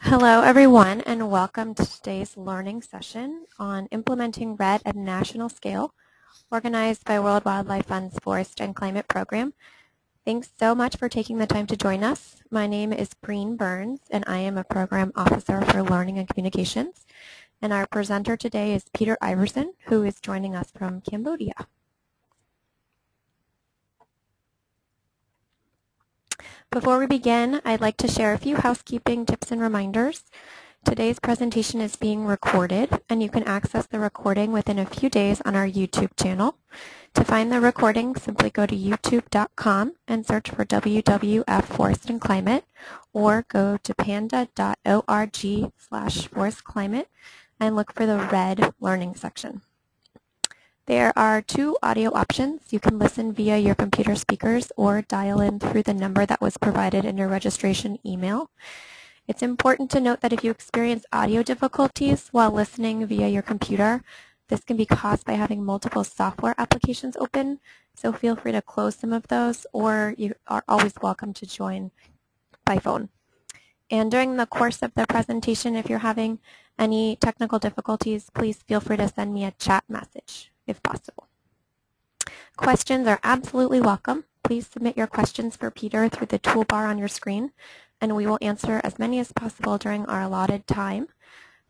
Hello everyone and welcome to today's learning session on implementing REDD at a national scale, organized by World Wildlife Fund's Forest and Climate Program. Thanks so much for taking the time to join us. My name is Breen Burns and I am a Program Officer for Learning and Communications. And our presenter today is Peter Iverson, who is joining us from Cambodia. Before we begin, I'd like to share a few housekeeping tips and reminders. Today's presentation is being recorded, and you can access the recording within a few days on our YouTube channel. To find the recording, simply go to youtube.com and search for WWF Forest and Climate, or go to panda.org/forestclimate and look for the REDD Learning section. There are two audio options. You can listen via your computer speakers or dial in through the number that was provided in your registration email. It's important to note that if you experience audio difficulties while listening via your computer, this can be caused by having multiple software applications open, so feel free to close some of those, or you are always welcome to join by phone. And during the course of the presentation, if you're having any technical difficulties, please feel free to send me a chat message if possible. Questions are absolutely welcome. Please submit your questions for Peter through the toolbar on your screen, and we will answer as many as possible during our allotted time.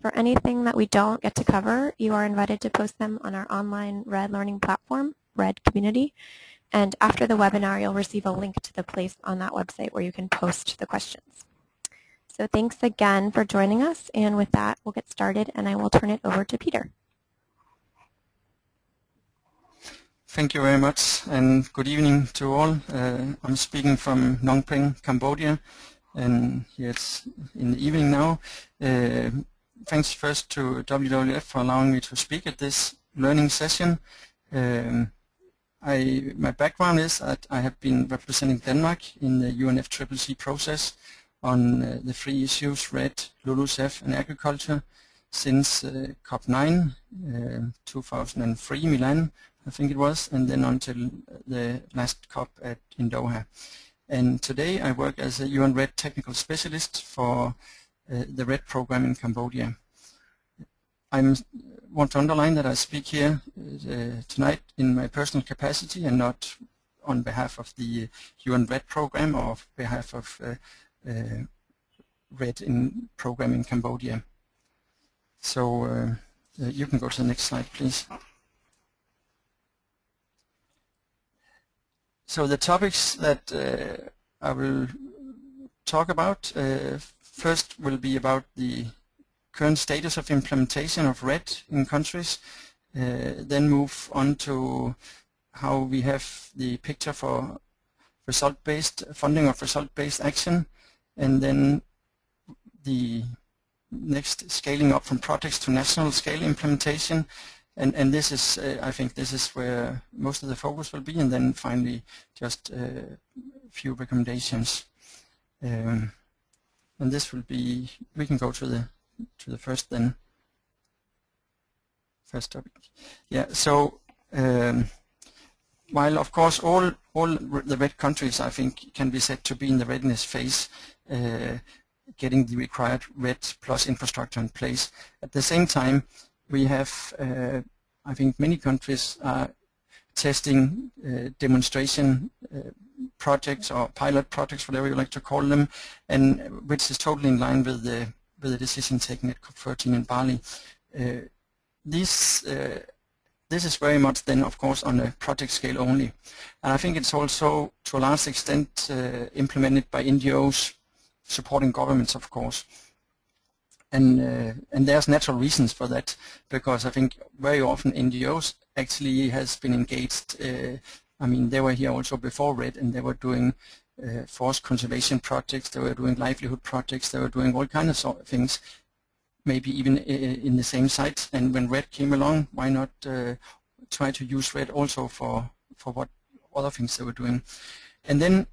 For anything that we don't get to cover, you are invited to post them on our online REDD learning platform, REDD Community, and after the webinar, you'll receive a link to the place on that website where you can post the questions. So thanks again for joining us, and with that, we'll get started, and I will turn it over to Peter. Thank you very much, and good evening to all. I'm speaking from Phnom Penh, Cambodia, and here it's in the evening now. Thanks first to WWF for allowing me to speak at this learning session. My background is that I have been representing Denmark in the UNFCCC process on the three issues, REDD, LULUCF, and agriculture since COP9, 2003, Milan, I think it was, and then until the last COP in Doha. And today I work as a UN REDD technical specialist for the REDD program in Cambodia. I want to underline that I speak here tonight in my personal capacity and not on behalf of the UN REDD program or on behalf of REDD program in Cambodia. So you can go to the next slide, please. So the topics that I will talk about first will be about the current status of implementation of REDD in countries, then move on to how we have the picture for result-based funding of result-based action, and then the next scaling up from projects to national scale implementation. And this is, I think this is where most of the focus will be, and then finally just a few recommendations. And this will be, we can go to the first then. First topic. Yeah, so while of course all the REDD countries I think can be said to be in the readiness phase, getting the required REDD plus infrastructure in place, at the same time we have, I think many countries are testing demonstration projects or pilot projects, whatever you like to call them, and which is totally in line with the decision taken at COP13 in Bali. This is very much then, of course, on a project scale only, and I think it's also to a large extent implemented by NGOs supporting governments, of course. And there's natural reasons for that, because I think very often NGOs actually has been engaged. I mean, they were here also before REDD, and they were doing forest conservation projects, they were doing livelihood projects, they were doing all kinds of things, maybe even in the same sites. And when REDD came along, why not try to use REDD also for what other things they were doing? And then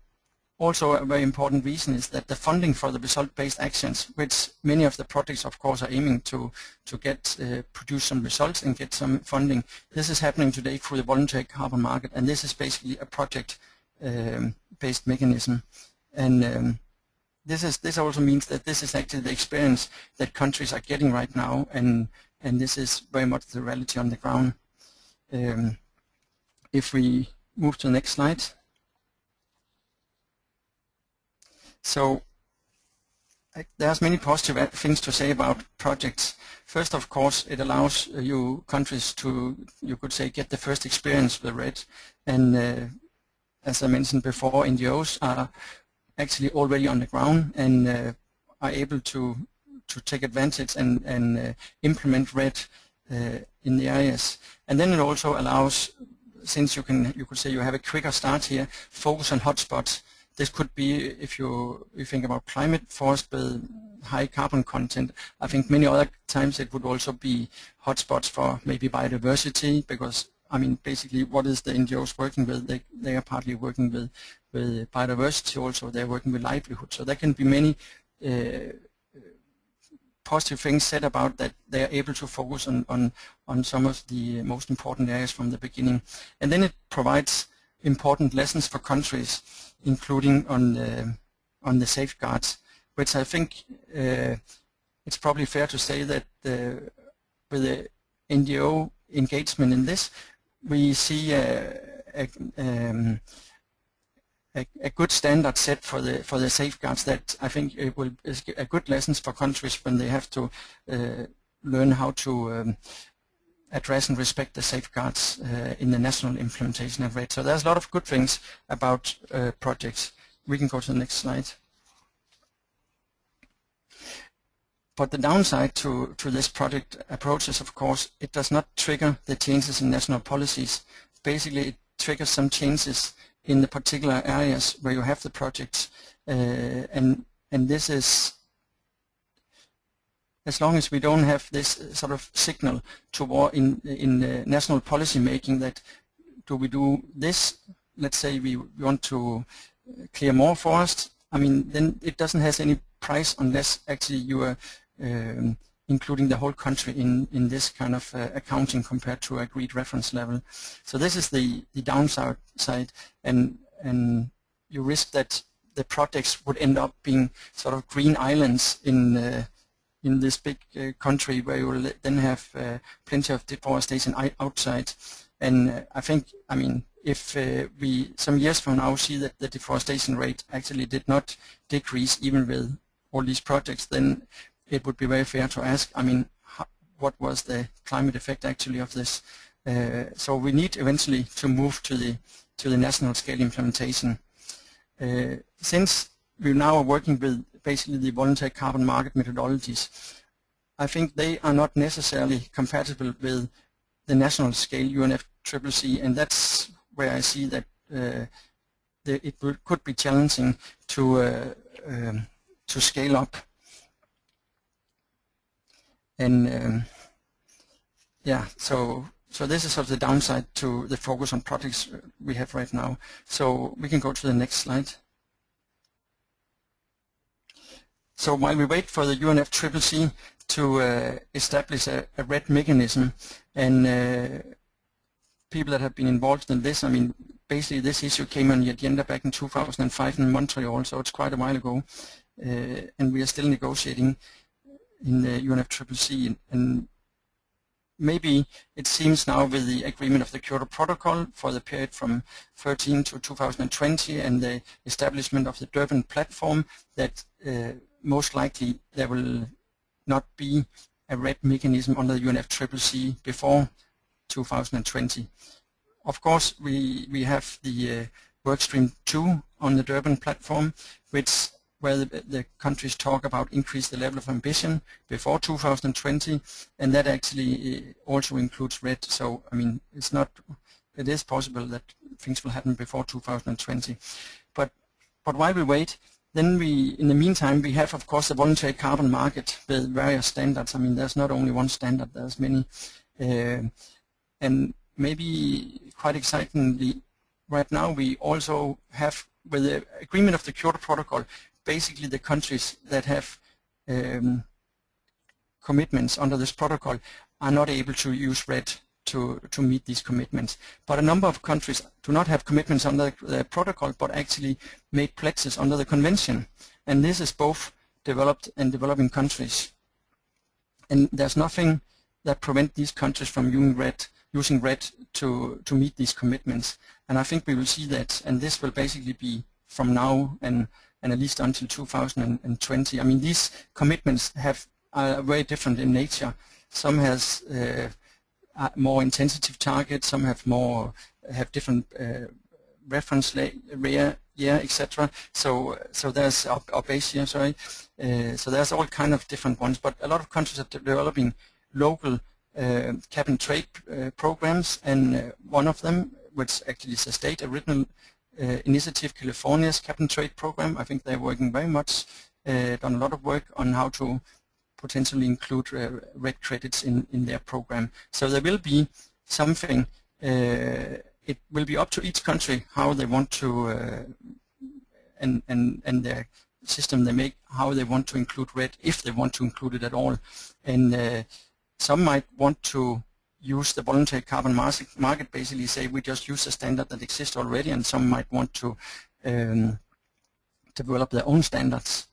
also a very important reason is that the funding for the result-based actions, which many of the projects of course are aiming to get produce some results and get some funding, this is happening today through the voluntary carbon market, and this is basically a project based mechanism. And this also means that this is actually the experience that countries are getting right now, and this is very much the reality on the ground. If we move to the next slide. So there's many positive things to say about projects. First, of course, it allows you countries to, you could say, get the first experience with RED. And as I mentioned before, NGOs are actually already on the ground and are able to take advantage and implement RED in the areas. And then it also allows, since you could say you have a quicker start here, focus on hotspots. This could be, if you think about climate forest with high carbon content, I think many other times it would also be hotspots for maybe biodiversity, because I mean basically what is the NGOs working with? They are partly working with biodiversity also, they're working with livelihood. So there can be many positive things said about that they are able to focus on some of the most important areas from the beginning. And then it provides important lessons for countries, including on the safeguards, which I think it's probably fair to say that with the NGO engagement in this, we see a good standard set for the safeguards that I think it will is a good lessons for countries when they have to learn how to address and respect the safeguards in the national implementation of RED. So there's a lot of good things about projects. We can go to the next slide. But the downside to this project approach is, of course, it does not trigger the changes in national policies. Basically, it triggers some changes in the particular areas where you have the projects, and this is, as long as we don't have this sort of signal toward in national policy making that do we do this, let's say we want to clear more forest, I mean then it doesn't have any price unless actually you are including the whole country in this kind of accounting compared to agreed reference level. So this is the downside side, and you risk that the projects would end up being sort of green islands in this big country where you will then have plenty of deforestation outside. And I think, I mean, if we some years from now see that the deforestation rate actually did not decrease even with all these projects, then it would be very fair to ask, I mean, what was the climate effect actually of this? So we need eventually to move to the national scale implementation. Since we now are working with basically the voluntary carbon market methodologies, I think they are not necessarily compatible with the national scale UNFCCC, and that's where I see that it could be challenging to scale up. And yeah, so this is sort of the downside to the focus on projects we have right now. So we can go to the next slide. So while we wait for the UNFCCC to establish a RED mechanism, and people that have been involved in this, I mean, basically this issue came on the agenda back in 2005 in Montreal, so it's quite a while ago, and we are still negotiating in the UNFCCC, and maybe it seems now with the agreement of the Kyoto Protocol for the period from 2013 to 2020 and the establishment of the Durban platform that most likely there will not be a RED mechanism under the UNFCCC before 2020. Of course, we have the workstream 2 on the Durban platform, where the countries talk about increase the level of ambition before 2020, and that actually also includes RED. So I mean, it is possible that things will happen before 2020. But while we wait, then in the meantime, we have, of course, the voluntary carbon market with various standards. I mean, there's not only one standard, there's many. And maybe quite excitingly, right now we also have, with the agreement of the Kyoto Protocol, basically the countries that have commitments under this protocol are not able to use RED to meet these commitments. But a number of countries do not have commitments under the protocol, but actually made pledges under the convention. and this is both developed and developing countries. And there's nothing that prevents these countries from using RED to meet these commitments. And I think we will see that, and this will basically be from now and at least until 2020. I mean, these commitments are very different in nature. Some has more intensive targets, some have different reference year, etc. So there's our base year, sorry. So there's all kind of different ones, but a lot of countries are developing local cap and trade programs, and one of them, which actually is a state original initiative, California's cap and trade program. I think they're working very much, done a lot of work on how to potentially include RED credits in their program. So there will be something. It will be up to each country how they want to and their system they make, how they want to include RED, if they want to include it at all. And some might want to use the voluntary carbon market, basically say we just use a standard that exists already, and some might want to develop their own standards.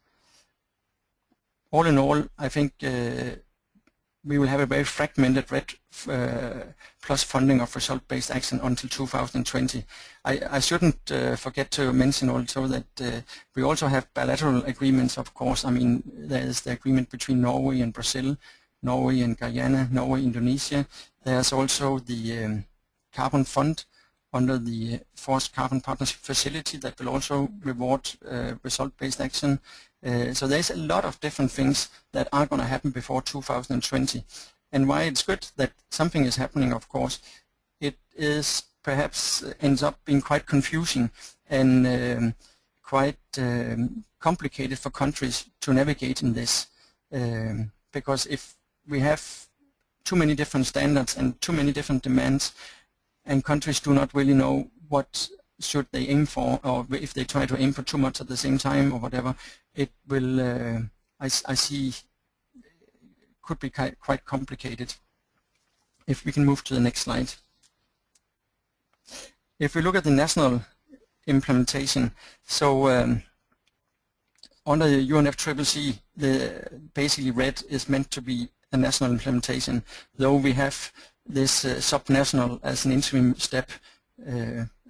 All in all, I think we will have a very fragmented RED plus funding of result-based action until 2020. I shouldn't forget to mention also that we also have bilateral agreements, of course. I mean, there's the agreement between Norway and Brazil, Norway and Guyana, Norway, Indonesia. There's also the carbon fund under the Forced Carbon Partnership Facility that will also reward result-based action. So there's a lot of different things that are going to happen before 2020. And why it's good that something is happening, of course, it is perhaps ends up being quite confusing and quite complicated for countries to navigate in this. Because if we have too many different standards and too many different demands, and countries do not really know what should they aim for, or if they try to aim for too much at the same time or whatever, it will, I see, could be quite complicated. If we can move to the next slide. If we look at the national implementation, so under the UNFCCC, basically RED is meant to be a national implementation, though we have this subnational as an interim step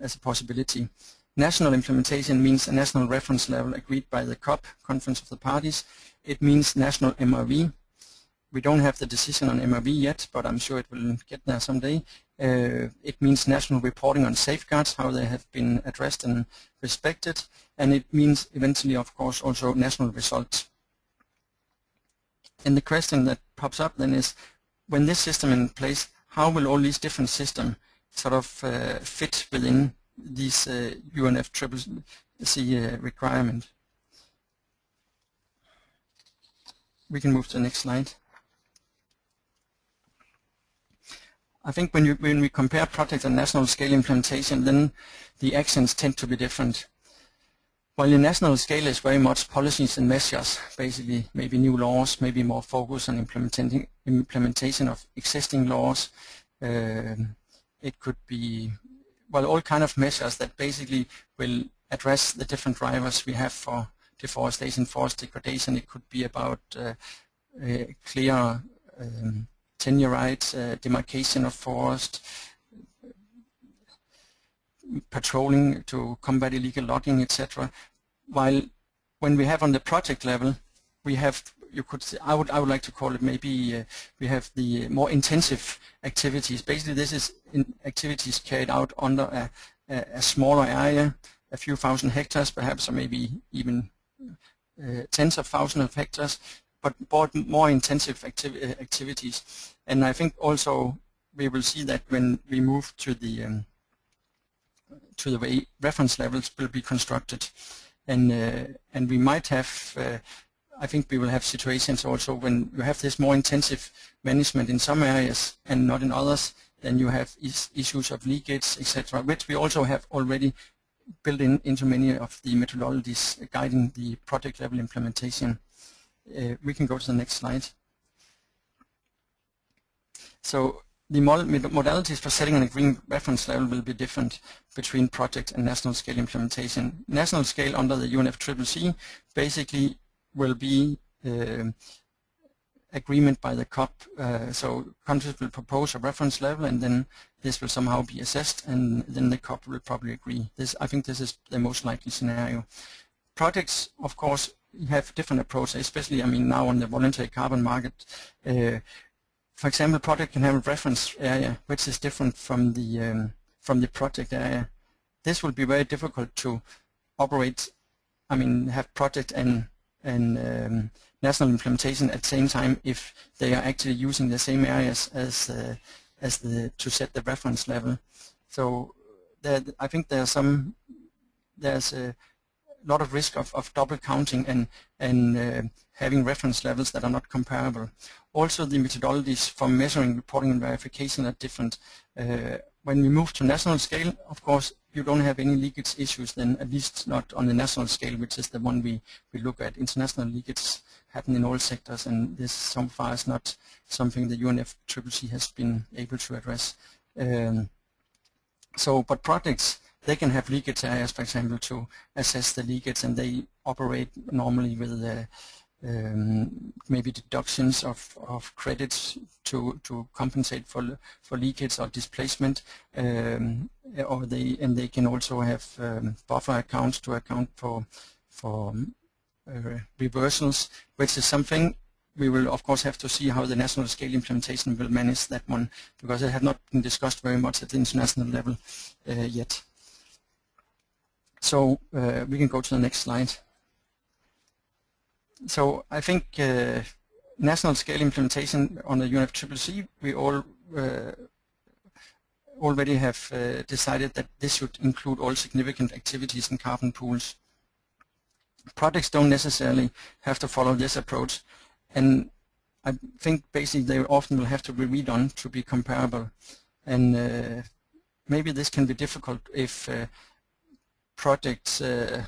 as a possibility. National implementation means a national reference level agreed by the COP, Conference of the Parties. It means national MRV. We don't have the decision on MRV yet, but I'm sure it will get there someday. It means national reporting on safeguards, how they have been addressed and respected, and it means eventually, of course, also national results. And the question that pops up then is, when this system is in place, how will all these different systems sort of fit within these UNFCCC requirement? We can move to the next slide. I think when we compare project and national scale implementation, then the actions tend to be different. While the national scale is very much policies and measures, basically maybe new laws, maybe more focus on implementation of existing laws. It could be, well, all kind of measures that basically will address the different drivers we have for deforestation, forest degradation. It could be about clear tenure rights, demarcation of forest, patrolling to combat illegal logging, etc. While when we have on the project level, we have, you could say, I would like to call it maybe we have the more intensive activities. Basically, this is activities carried out under a smaller area, a few thousand hectares perhaps, or maybe even tens of thousands of hectares, but more intensive activities. And I think also we will see that when we move to the way reference levels will be constructed, and we might have, I think we will have situations also when you have this more intensive management in some areas and not in others, then you have issues of leakage, etc., which we also have already built into many of the methodologies guiding the project level implementation. We can go to the next slide. So the modalities for setting an green reference level will be different between project and national scale implementation. National scale under the UNFCCC basically will be agreement by the COP. So countries will propose a reference level, and then this will somehow be assessed, and then the COP will probably agree. I think this is the most likely scenario. Projects, of course, have different approaches, especially, I mean, now on the voluntary carbon market. For example, project can have a reference area which is different from the project area. This will be very difficult to operate. I mean, have project and national implementation at the same time if they are actually using the same areas as to set the reference level. So I think there's a lot of risk of double counting and having reference levels that are not comparable. Also, the methodologies for measuring, reporting, and verification are different. When we move to national scale, of course, you don't have any leakage issues then, at least not on the national scale, which is the one we look at. International leakage happen in all sectors, and this so far is not something the UNFCCC has been able to address. But projects, they can have leakage areas, for example, to assess the leakage, and they operate normally with maybe deductions of credits to compensate for leakage or displacement, or they can also have buffer accounts to account for reversals, which is something we will of course have to see how the national scale implementation will manage that one, because it has not been discussed very much at the international level yet. So we can go to the next slide. So I think national scale implementation on the UNFCCC, we all already have decided that this should include all significant activities in carbon pools. Projects don't necessarily have to follow this approach, and I think basically they often will have to be redone to be comparable. And maybe this can be difficult if project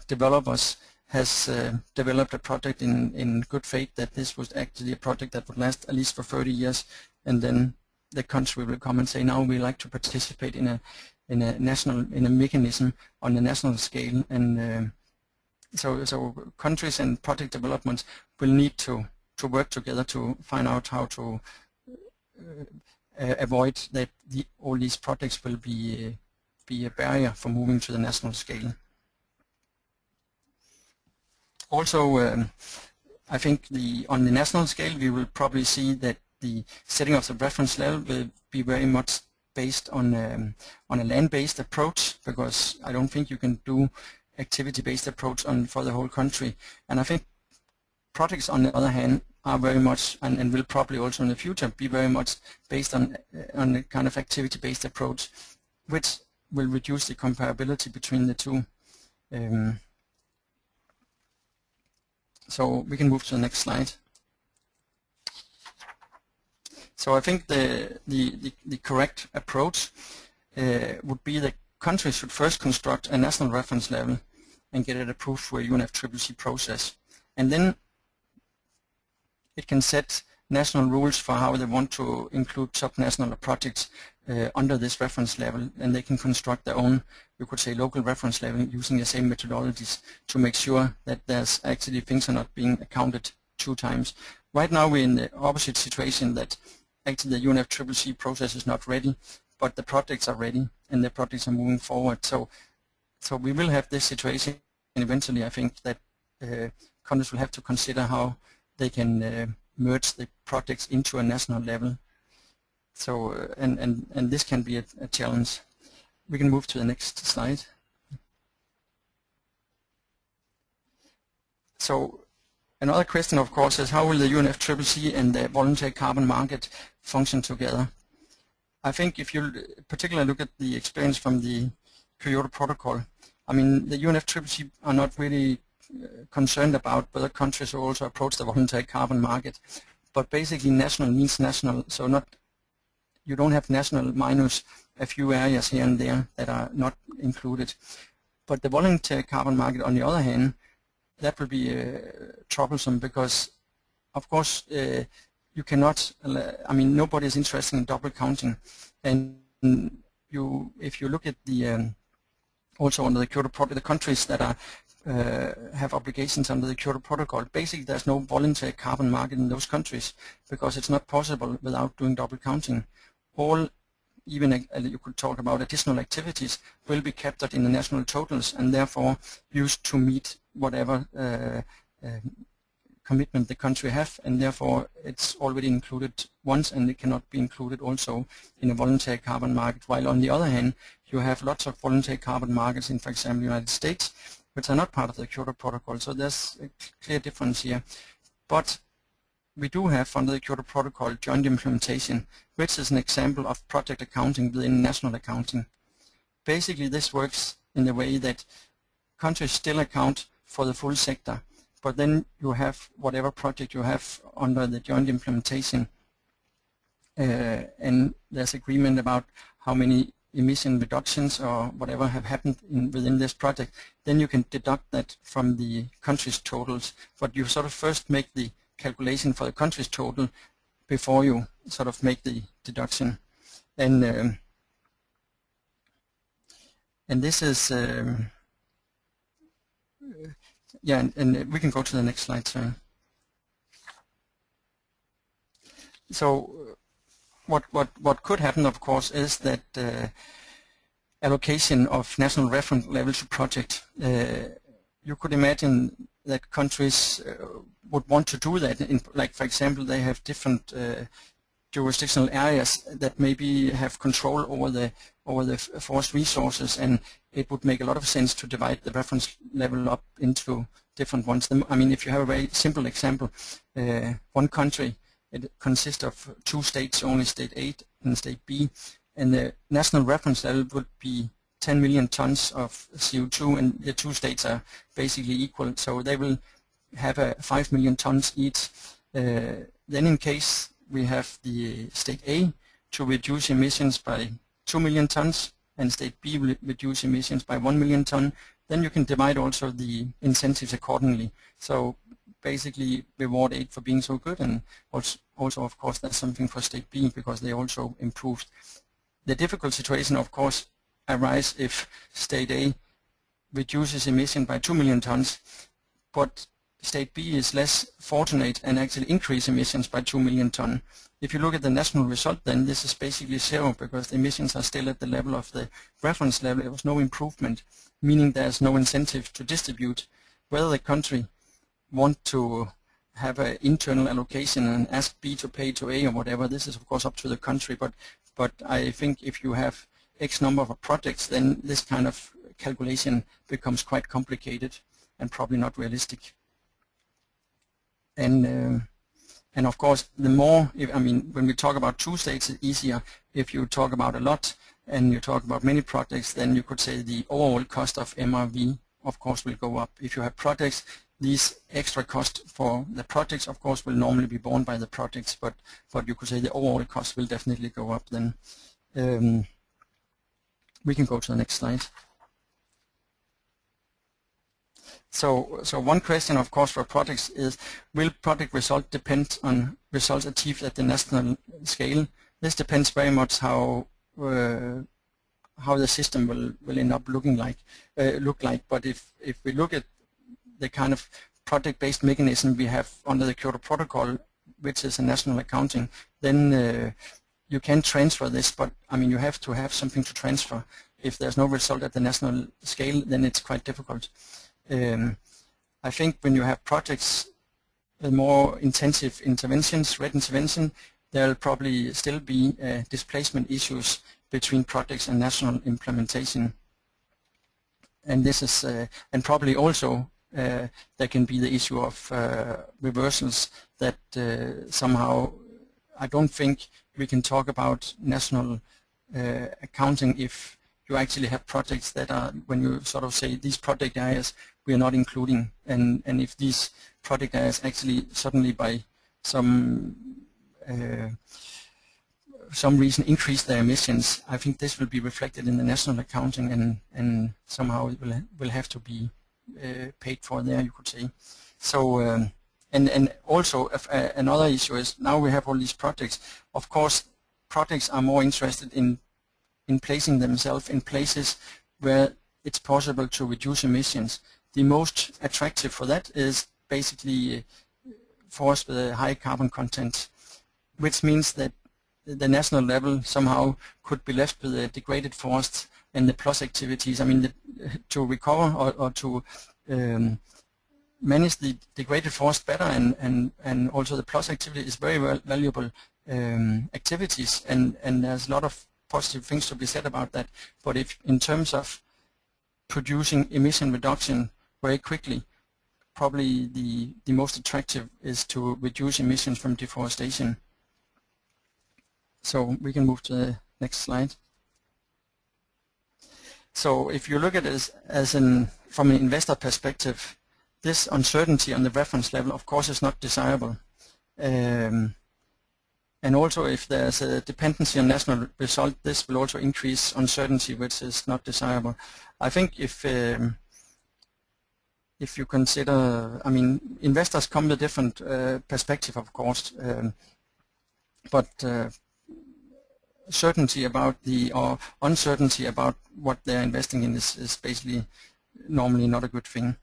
developers has developed a project in good faith that this was actually a project that would last at least for 30 years, and then the country will come and say, now we like to participate in a mechanism on the national scale, and so countries and project developments will need to work together to find out how to avoid that all these projects will be a barrier for moving to the national scale. Also, I think on the national scale we will probably see that the setting of the reference level will be very much based on a land-based approach, because I don't think you can do activity-based approach for the whole country. And I think projects, on the other hand, are very much, and will probably also in the future be very much based on a kind of activity-based approach, which will reduce the comparability between the two. So we can move to the next slide. So I think the correct approach would be that countries should first construct a national reference level and get it approved for a UNFCCC process, and then it can set national rules for how they want to include subnational projects under this reference level, and they can construct their own, you could say, local reference level using the same methodologies to make sure that there's actually things are not being accounted 2 times. Right now we're in the opposite situation, that actually the UNFCCC process is not ready, but the projects are ready and the projects are moving forward. So we will have this situation, and eventually I think that countries will have to consider how they can merge the projects into a national level. So and this can be a challenge. We can move to the next slide. So another question, of course, is how will the UNFCCC and the voluntary carbon market function together? I think if you particularly look at the experience from the Kyoto Protocol, I mean, the UNFCCC are not really concerned about whether countries will also approach the voluntary carbon market, but basically national means national, so you don't have national minus a few areas here and there that are not included. But the voluntary carbon market, on the other hand, that will be troublesome, because of course you cannot, I mean, nobody is interested in double counting. And if you look at the, also under the Kyoto Protocol, the countries that are have obligations under the Kyoto Protocol, basically there's no voluntary carbon market in those countries because it's not possible without doing double counting. All, even you could talk about additional activities, will be captured in the national totals and therefore used to meet whatever commitment the country have, and therefore it's already included once and it cannot be included also in a voluntary carbon market. While on the other hand, you have lots of voluntary carbon markets in, for example, the United States, which are not part of the Kyoto Protocol. So there's a clear difference here. But we do have under the Kyoto Protocol joint implementation, which is an example of project accounting within national accounting. Basically this works in the way that countries still account for the full sector, but then you have whatever project you have under the joint implementation, and there's agreement about how many emission reductions or whatever have happened within this project, then you can deduct that from the country's totals. But you sort of first make the calculation for the country's total before you sort of make the deduction. And this is yeah, and we can go to the next slide, sorry. So what could happen, of course, is that allocation of national reference levels to project. You could imagine that countries would want to do that. Like, for example, they have different jurisdictional areas that maybe have control over the forest resources, and it would make a lot of sense to divide the reference level up into different ones. I mean, if you have a very simple example, one country, it consists of two states, only state A and state B, and the national reference level would be 10 million tons of CO2, and the two states are basically equal, so they will have a 5 million tons each. Then in case we have the state A to reduce emissions by 2 million tons and state B will reduce emissions by 1 million ton, then you can divide also the incentives accordingly. So basically reward A for being so good, and also of course that's something for state B because they also improved. The difficult situation of course arise if state A reduces emission by 2 million tons, but state B is less fortunate and actually increase emissions by 2 million ton. If you look at the national result, then this is basically zero because the emissions are still at the level of the reference level. There was no improvement, meaning there's no incentive to distribute. Whether the country want to have an internal allocation and ask B to pay to A or whatever, this is of course up to the country, but I think if you have X number of projects, then this kind of calculation becomes quite complicated and probably not realistic. And of course, the more, I mean, when we talk about two states, it's easier. If you talk about a lot and you talk about many projects, then you could say the overall cost of MRV, of course, will go up. If you have projects, these extra costs for the projects, of course, will normally be borne by the projects, but you could say the overall cost will definitely go up then. We can go to the next slide. So one question, of course, for projects is, will project result depend on results achieved at the national scale? This depends very much how the system will end up looking like. But if we look at the kind of project-based mechanism we have under the Kyoto Protocol, which is a national accounting, then you can transfer this, but I mean you have to have something to transfer. If there's no result at the national scale, then it's quite difficult. I think when you have projects with more intensive interventions, red intervention, there will probably still be displacement issues between projects and national implementation. And this is, and probably also there can be the issue of reversals that somehow, I don't think we can talk about national accounting if you actually have projects that are, when you sort of say these project areas we are not including, and if these project areas actually suddenly by some reason increase their emissions, I think this will be reflected in the national accounting, and somehow it will have to be paid for there, you could say. So And also another issue is now we have all these projects. Of course, projects are more interested in placing themselves in places where it's possible to reduce emissions. The most attractive for that is basically forests with a high carbon content, which means that the national level somehow could be left with the degraded forests and the plus activities. I mean, to recover or to manage the degraded forest better, and also the plus activity is very valuable activities, and there's a lot of positive things to be said about that. But if in terms of producing emission reduction very quickly, probably the most attractive is to reduce emissions from deforestation. So we can move to the next slide. So if you look at it from an investor perspective, this uncertainty on the reference level, of course, is not desirable. And also, if there's a dependency on national result, this will also increase uncertainty, which is not desirable. I think if you consider, I mean, investors come with different perspective, of course, but certainty about or uncertainty about what they're investing in is basically normally not a good thing.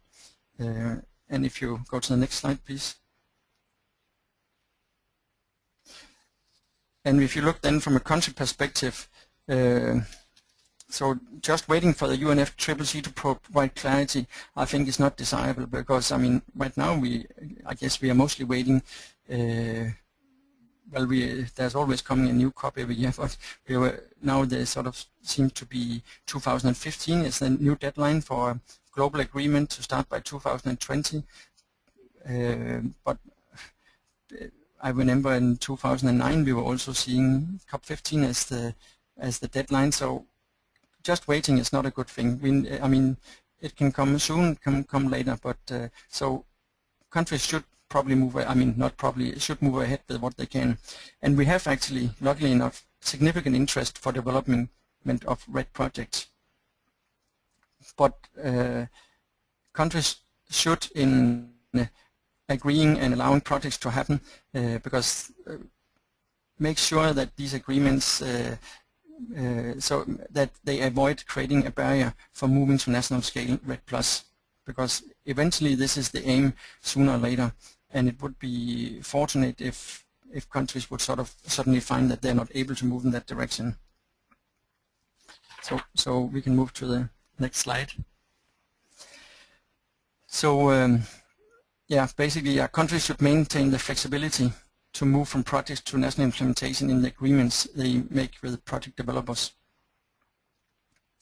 And if you go to the next slide, please. And if you look then from a country perspective, so just waiting for the UNFCCC to provide clarity, I think is not desirable, because I mean, right now I guess we are mostly waiting. Well, there's always coming a new COP every year, but now there sort of seems to be 2015 is the new deadline for a global agreement to start by 2020. But I remember in 2009 we were also seeing COP15 as the deadline. So just waiting is not a good thing. I mean, it can come soon, can come later, but so countries should probably move, I mean, not probably, should move ahead with what they can. And we have actually, luckily enough, significant interest for development of REDD projects. But countries should, in agreeing and allowing projects to happen, because make sure that these agreements, so that they avoid creating a barrier for moving to national scale REDD+, because eventually this is the aim sooner or later. And it would be fortunate if countries would sort of suddenly find that they're not able to move in that direction. So we can move to the next slide. So yeah, basically countries should maintain the flexibility to move from projects to national implementation in the agreements they make with project developers.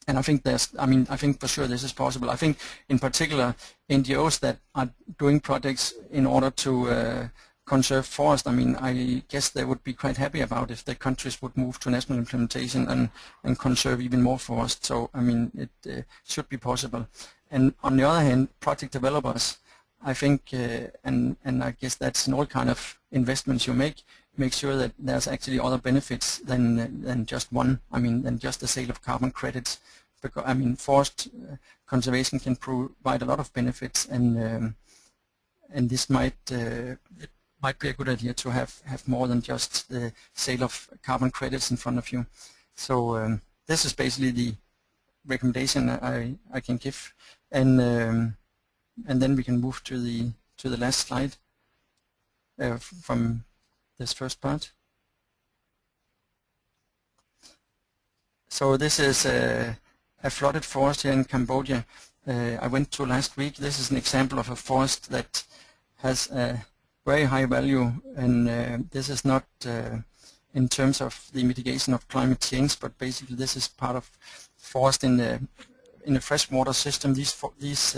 And I think I think for sure this is possible. I think in particular NGOs that are doing projects in order to conserve forest, I mean, I guess they would be quite happy about if the countries would move to national implementation and conserve even more forest. So, I mean, it should be possible. And on the other hand, project developers, I think, and I guess that's in all kind of investments you make sure that there's actually other benefits than just one. I mean, than just the sale of carbon credits. Because I mean, forest conservation can provide a lot of benefits, and this might be a good idea to have more than just the sale of carbon credits in front of you. So this is basically the recommendation I can give, and then we can move to the last slide from this first part. So this is a flooded forest here in Cambodia. I went to last week. This is an example of a forest that has a very high value, and this is not in terms of the mitigation of climate change, but basically this is part of forest in a freshwater system. These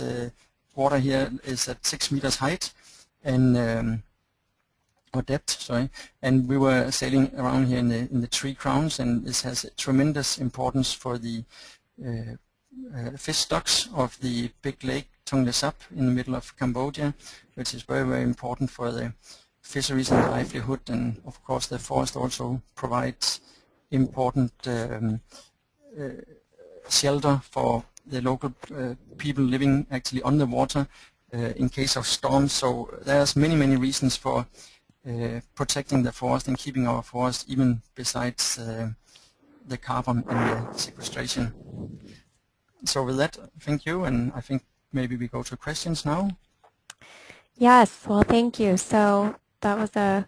water here is at 6 meters height, and or depth, sorry, and we were sailing around here in the tree crowns, and this has a tremendous importance for the fish stocks of the big lake Tonle Sap in the middle of Cambodia, which is very, very important for the fisheries and the livelihood. And of course the forest also provides important shelter for the local people living actually on the water, in case of storms. So there's many reasons for protecting the forest and keeping our forest, even besides the carbon and the sequestration. So with that, thank you, and I think maybe we go to questions now. Yes, well, thank you. So that was a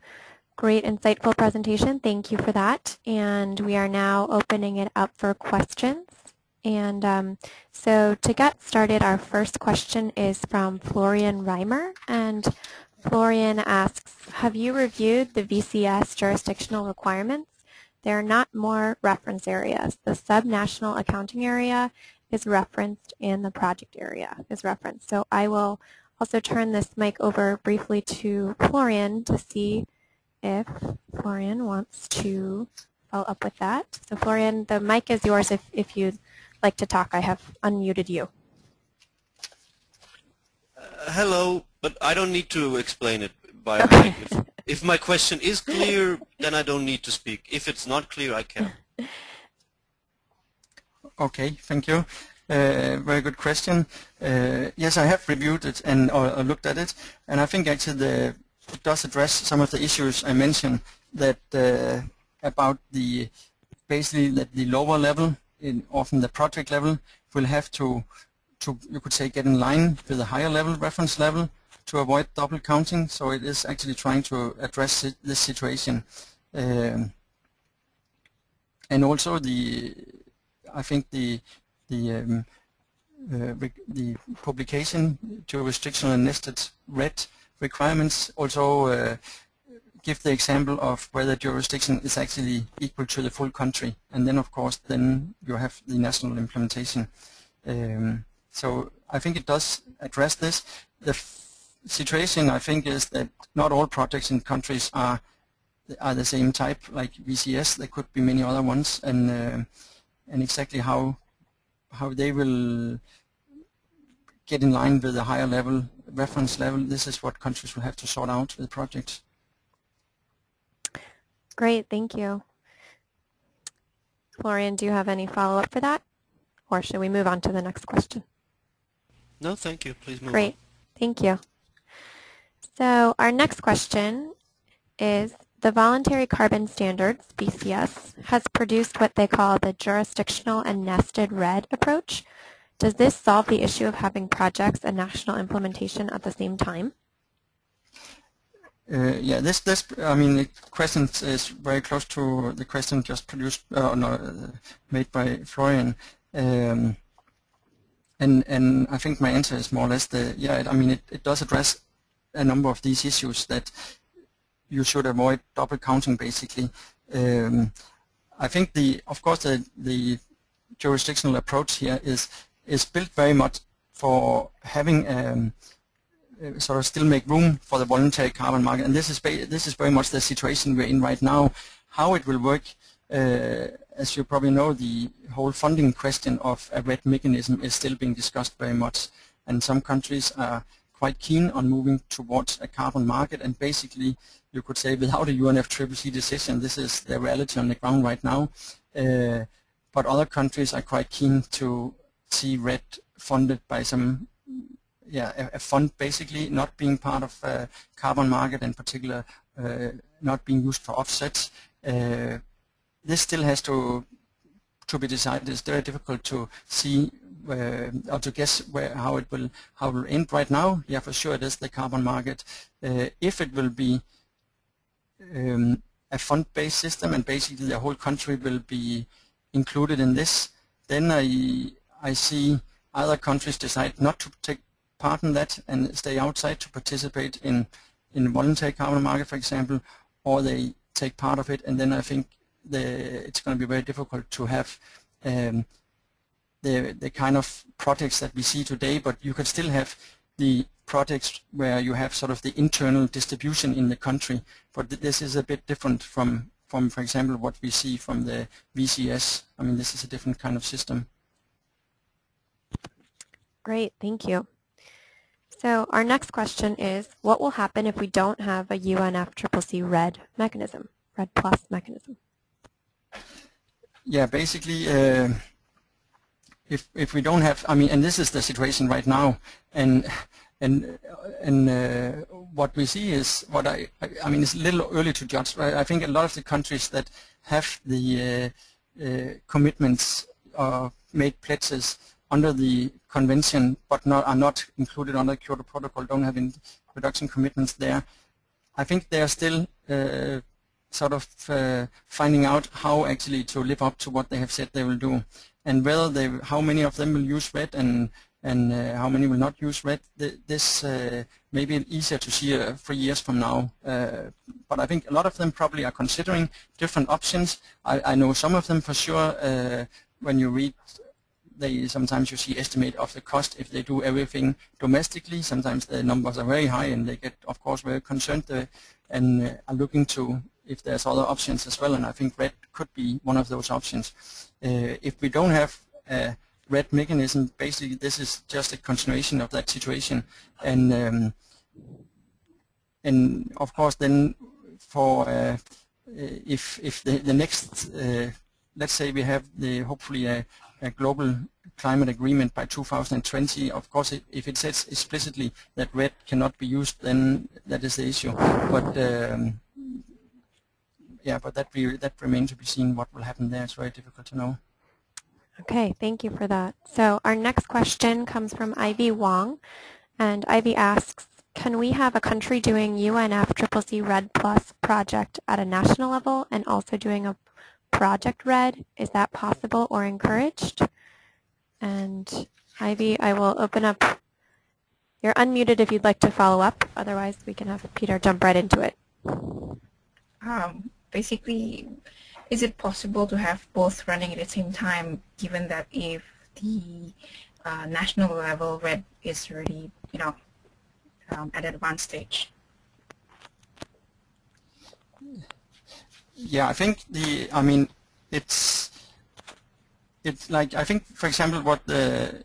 great, insightful presentation. Thank you for that. And we are now opening it up for questions. And so to get started, our first question is from Florian Reimer. And Florian asks, have you reviewed the VCS jurisdictional requirements? There are not more reference areas. The subnational accounting area is referenced and the project area is referenced. So I will also turn this mic over briefly to Florian to see if Florian wants to follow up with that. So Florian, the mic is yours if you'd like to talk. I have unmuted you. Hello, but I don't need to explain it by Okay. if my question is clear, then I don't need to speak. If it's not clear, I can. Okay, thank you. Very good question. Yes, I have reviewed it and or looked at it, and I think actually it does address some of the issues I mentioned, that about the basically that the lower level, often the project level, will have to you could say get in line with the higher level reference level to avoid double counting. So it is actually trying to address this situation, and also I think the publication jurisdictional and nested RED requirements also give the example of where the jurisdiction is actually equal to the full country, and then of course then you have the national implementation. So I think it does address this. The situation I think is that not all projects in countries are the same type, like VCS. There could be many other ones, and exactly how they will get in line with the higher level reference level, this is what countries will have to sort out with projects. Great, thank you. Florian, do you have any follow-up for that? Or should we move on to the next question? No, thank you. Please move on. Great, thank you. So our next question is, the Voluntary Carbon Standards, VCS, has produced what they call the jurisdictional and nested RED approach. Does this solve the issue of having projects and national implementation at the same time? Yeah, I mean, the question is very close to the question just made by Florian, and I think my answer is more or less I mean, it does address a number of these issues that you should avoid double counting, basically. I think of course the jurisdictional approach here is built very much for having sort of still make room for the voluntary carbon market, and this is very much the situation we're in right now. How it will work, as you probably know, the whole funding question of a RED mechanism is still being discussed very much, and some countries are quite keen on moving towards a carbon market, and basically you could say without a UNFCCC decision, this is the reality on the ground right now. But other countries are quite keen to see RED funded by some, a fund basically, not being part of a carbon market, in particular not being used for offsets. This still has to be decided. It's very difficult to see or to guess how it will end right now. Yeah, for sure it is the carbon market. If it will be a fund-based system and basically the whole country will be included in this, then I see other countries decide not to take part in that and stay outside to participate in voluntary carbon market, for example, or they take part of it, and then I think it's going to be very difficult to have the kind of projects that we see today, but you can still have the projects where you have sort of the internal distribution in the country, but this is a bit different from for example, what we see from the VCS. I mean, this is a different kind of system. Great, thank you. So our next question is, what will happen if we don't have a UNFCCC RED mechanism, RED Plus mechanism? Yeah, basically, if we don't have, I mean, and this is the situation right now, and and what we see is what I mean it's a little early to judge. Right? I think a lot of the countries that have the commitments or made pledges under the convention but are not included under the Kyoto Protocol, don't have reduction commitments there. I think they are still sort of finding out how actually to live up to what they have said they will do, and whether how many of them will use REDD and how many will not use REDD. This may be easier to see 3 years from now, but I think a lot of them probably are considering different options. I know some of them for sure. When you read, sometimes you see estimate of the cost if they do everything domestically. Sometimes the numbers are very high, and they get, of course, very concerned and are looking to if there's other options as well. And I think REDD could be one of those options. If we don't have REDD mechanism, basically this is just a continuation of that situation, and of course then for if the next let's say we have hopefully a global climate agreement by 2020, of course if it says explicitly that REDD cannot be used, then that is the issue. But yeah, but that remains to be seen what will happen there. It's very difficult to know. Okay, thank you for that. So our next question comes from Ivy Wong, and Ivy asks, can we have a country doing UNFCCC REDD Plus project at a national level and also doing a project REDD? Is that possible or encouraged? And Ivy, I will open up. You're unmuted if you'd like to follow up. Otherwise, we can have Peter jump right into it. Basically, is it possible to have both running at the same time, given that if the national level REDD is already, at an advanced stage? Yeah, I think it's like, I think, for example, what the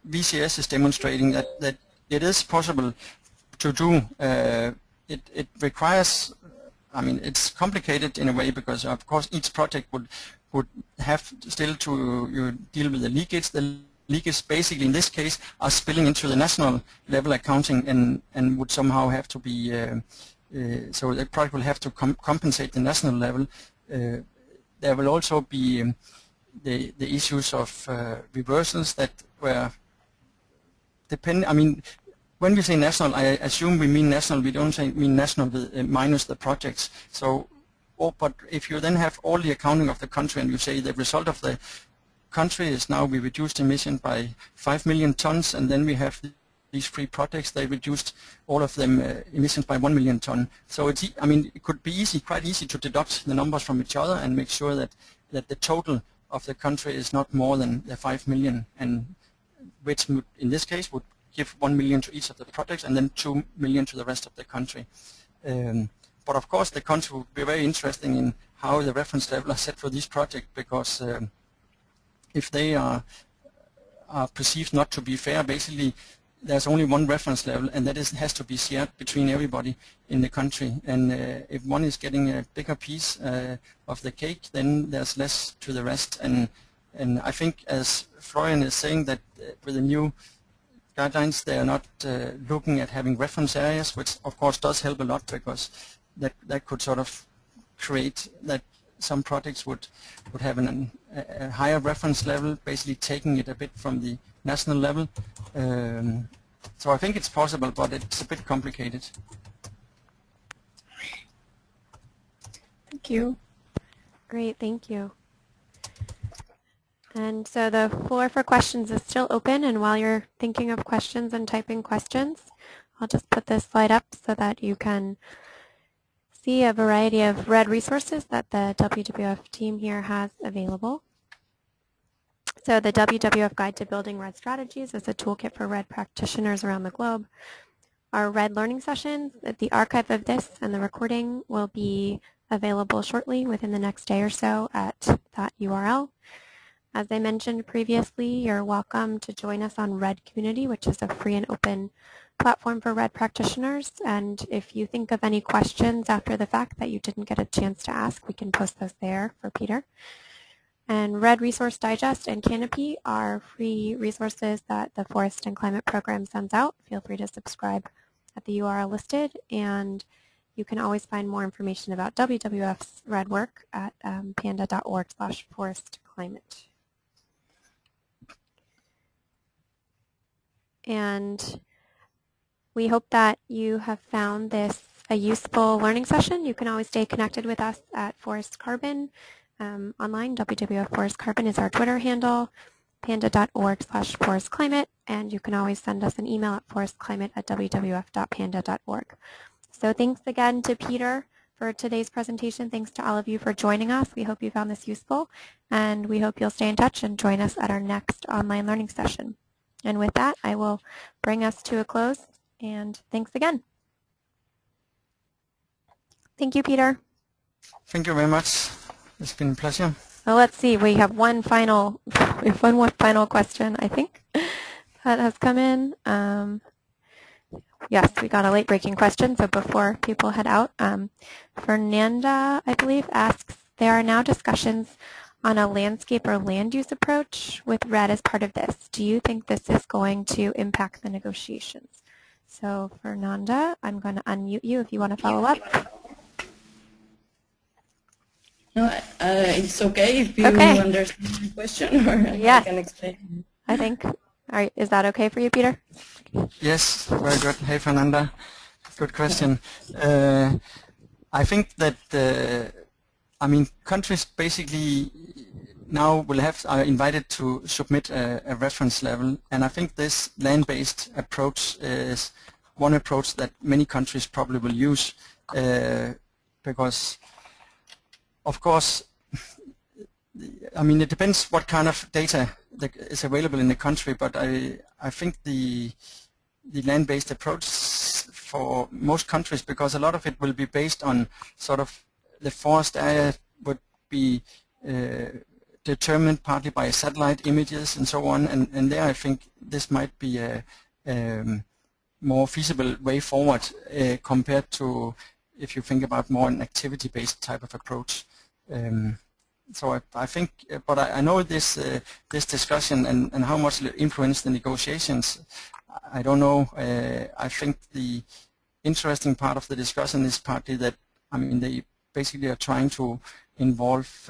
VCS is demonstrating, that it is possible to do. It requires, it's complicated in a way because, of course, each project would have still to deal with the leakage. The leakage, basically, in this case, are spilling into the national level accounting and would somehow have to be, so the project will have to compensate the national level. There will also be the issues of reversals that were depend. When we say national, I assume we mean national. We don't mean national with, minus the projects. So, but if you then have all the accounting of the country and you say the result of the country is now we reduced emission by 5 million tons, and then we have these 3 projects, they reduced all of them emissions by 1 million ton. So it's, it could be quite easy to deduct the numbers from each other and make sure that the total of the country is not more than the 5 million, and which would, in this case, would give 1 million to each of the projects and then 2 million to the rest of the country. But of course, the country would be very interesting in how the reference level are set for this project, because if they are perceived not to be fair, basically there's only one reference level, and that has to be shared between everybody in the country. And if one is getting a bigger piece of the cake, then there's less to the rest. And I think, as Florian is saying, that with the new guidelines, they are not looking at having reference areas, which of course does help a lot, because that could sort of create that some projects would have a higher reference level, basically taking it a bit from the national level. So I think it's possible, but it's a bit complicated. Thank you. Great, thank you. And so the floor for questions is still open, and while you're thinking of questions and typing questions, I'll just put this slide up so that you can see a variety of REDD resources that the WWF team here has available. So the WWF Guide to Building REDD Strategies is a toolkit for REDD practitioners around the globe. Our REDD learning sessions, the archive of this and the recording will be available shortly within the next day or so at that URL. As I mentioned previously, you're welcome to join us on REDD Community, which is a free and open platform for REDD practitioners. And if you think of any questions after the fact that you didn't get a chance to ask, we can post those there for Peter. And RED Resource Digest and Canopy are free resources that the Forest and Climate Program sends out. Feel free to subscribe at the URL listed, and you can always find more information about WWF's RED work at panda.org/forestclimate. And we hope that you have found this a useful learning session. You can always stay connected with us at Forest Carbon online. WWF Forest Carbon is our Twitter handle, panda.org/forestclimate, and you can always send us an email at forestclimate@wwf.panda.org. So thanks again to Peter for today's presentation. Thanks to all of you for joining us. We hope you found this useful, and we hope you'll stay in touch and join us at our next online learning session. And with that, I will bring us to a close, and thanks again. Thank you, Peter. Thank you very much. It's been a pleasure. Well, let's see. We have one more final question, I think, that has come in. Yes, we got a late-breaking question, so before people head out, Fernanda, I believe, asks, there are now discussions on a landscape or land use approach with RED as part of this. Do you think this is going to impact the negotiations? So, Fernanda, I'm going to unmute you if you want to follow up. No, it's okay if you understand the question, or I can explain. I think. All right, is that okay for you, Peter? Yes, very good. Hey, Fernanda. Good question. I think that, countries basically now are invited to submit a reference level, and I think this land-based approach is one approach that many countries probably will use because, of course, it depends what kind of data that is available in the country, but I think the land-based approach for most countries, because a lot of it will be based on sort of the forest area would be determined partly by satellite images and so on, and there I think this might be a more feasible way forward compared to if you think about more an activity-based type of approach. So I think, but I know this discussion and how much it influenced the negotiations, I don't know. I think the interesting part of the discussion is partly that, they basically are trying to involve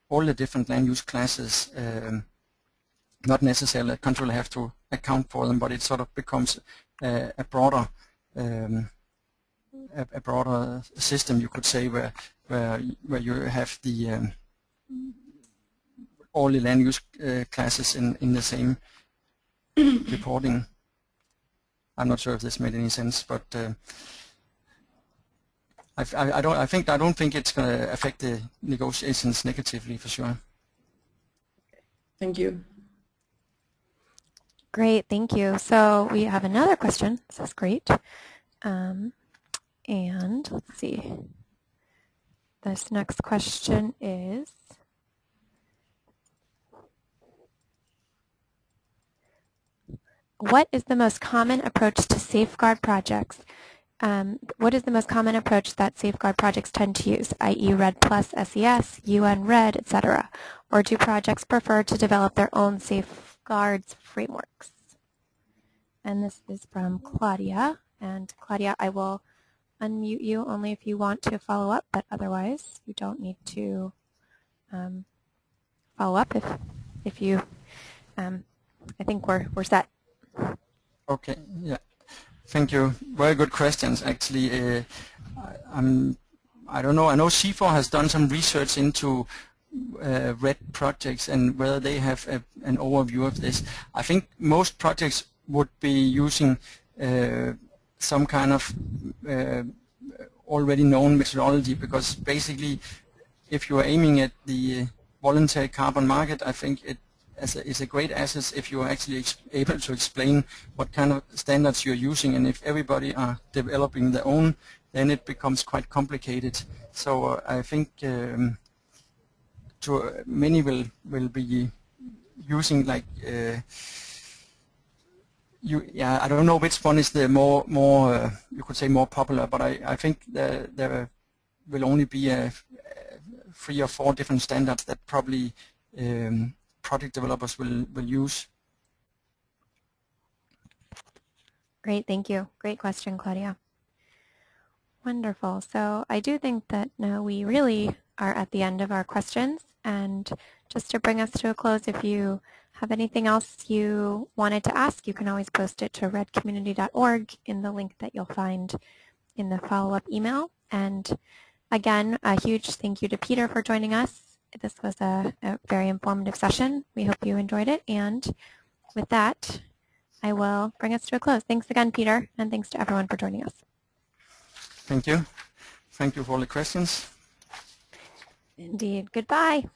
all the different land use classes, not necessarily a country will have to account for them, but it sort of becomes a broader system, you could say, where you have the all the land use classes in the same reporting. I'm not sure if this made any sense, but I don't think it's going to affect the negotiations negatively, for sure. Thank you. Great, thank you. So we have another question. This is great. And let's see. This next question is, what is the most common approach to safeguard projects? What is the most common approach that safeguard projects tend to use, i.e. RED+, SES, UN RED, etc.? Or do projects prefer to develop their own safeguards frameworks? And this is from Claudia. And Claudia, I will unmute you only if you want to follow up, but otherwise you don't need to follow up if you, I think we're set. Okay, yeah. Thank you. Very good questions, actually. I don't know. I know CIFOR has done some research into RED projects and whether they have an overview of this. I think most projects would be using some kind of already known methodology, because basically if you are aiming at the voluntary carbon market, I think it is a great asset if you are actually able to explain what kind of standards you're using, and if everybody are developing their own, then it becomes quite complicated. So I think many will be using like I don't know which one is the more you could say more popular, but I think there will only be 3 or 4 different standards that probably project developers will use. Great, thank you. Great question, Claudia. Wonderful. So I do think that now we really are at the end of our questions. And just to bring us to a close, if you have anything else you wanted to ask, you can always post it to redcommunity.org in the link that you'll find in the follow-up email. And again, a huge thank you to Peter for joining us. This was a very informative session. We hope you enjoyed it. And with that, I will bring us to a close. Thanks again, Peter, and thanks to everyone for joining us. Thank you. Thank you for all the questions. Indeed. Goodbye.